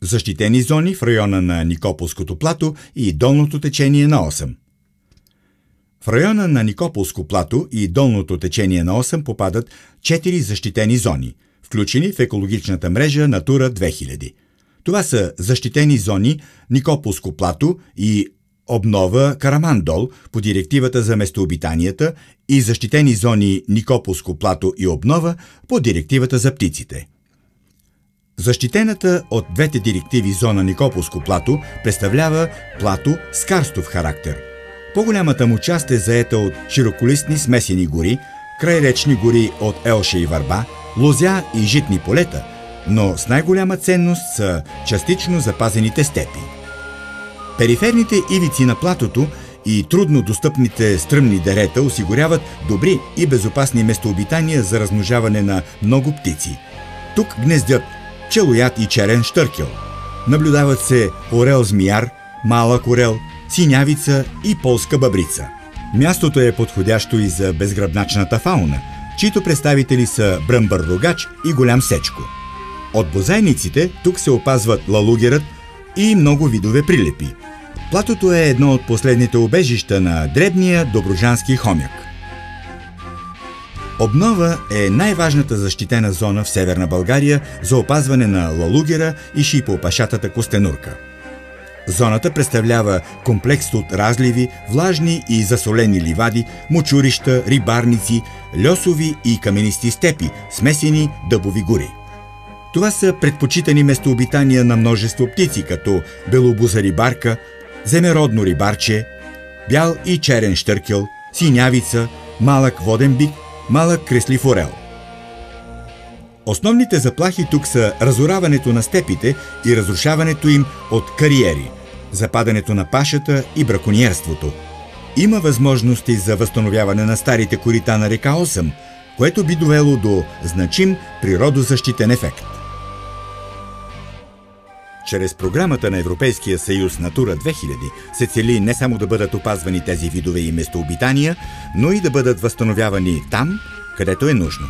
Защитени зони в района на Никополското плато и долното течение на Осъм. В района на Никополско плато и долното течение на Осъм попадат 4 защитени зони, включени в екологичната мрежа Натура 2000. Това са защитени зони Никополско плато и обнова Карамандол по директивата за местообитанията и защитени зони Никополско плато и обнова по директивата за птиците. Защитената от двете директиви зона Никополско плато представлява плато с карстов характер. По-голямата му част е заета от широколистни смесени гори, крайречни гори от елша и върба, лозя и житни полета, но с най-голяма ценност са частично запазените степи. Периферните ивици на платото и трудно достъпните стръмни дерета осигуряват добри и безопасни местообитания за размножаване на много птици. Тук гнездят пчелояд и черен щъркел. Наблюдават се орел-змияр, малък орел, синявица и полска бъбрица. Мястото е подходящо и за безгръбначната фауна, чието представители са бръмбър-рогач и голям сечко. От бозайниците тук се опазват лалугерът и много видове прилепи. Платото е едно от последните убежища на дребния добруджански хомяк. Обнова е най-важната защитена зона в Северна България за опазване на лалугера и шипоопашатата костенурка. Зоната представлява комплекс от разливи, влажни и засолени ливади, мочурища, рибарници, льосови и каменисти степи, смесени дъбови гори. Това са предпочитани местообитания на множество птици, като белобуза рибарка, земеродно рибарче, бял и черен щъркел, синявица, малък воден бик, малък креслив орел. Основните заплахи тук са разораването на степите и разрушаването им от кариери, западането на пашата и бракониерството. Има възможности за възстановяване на старите корита на река Осъм, което би довело до значим природозащитен ефект. Чрез програмата на Европейския съюз Натура 2000 се цели не само да бъдат опазвани тези видове и местообитания, но и да бъдат възстановявани там, където е нужно.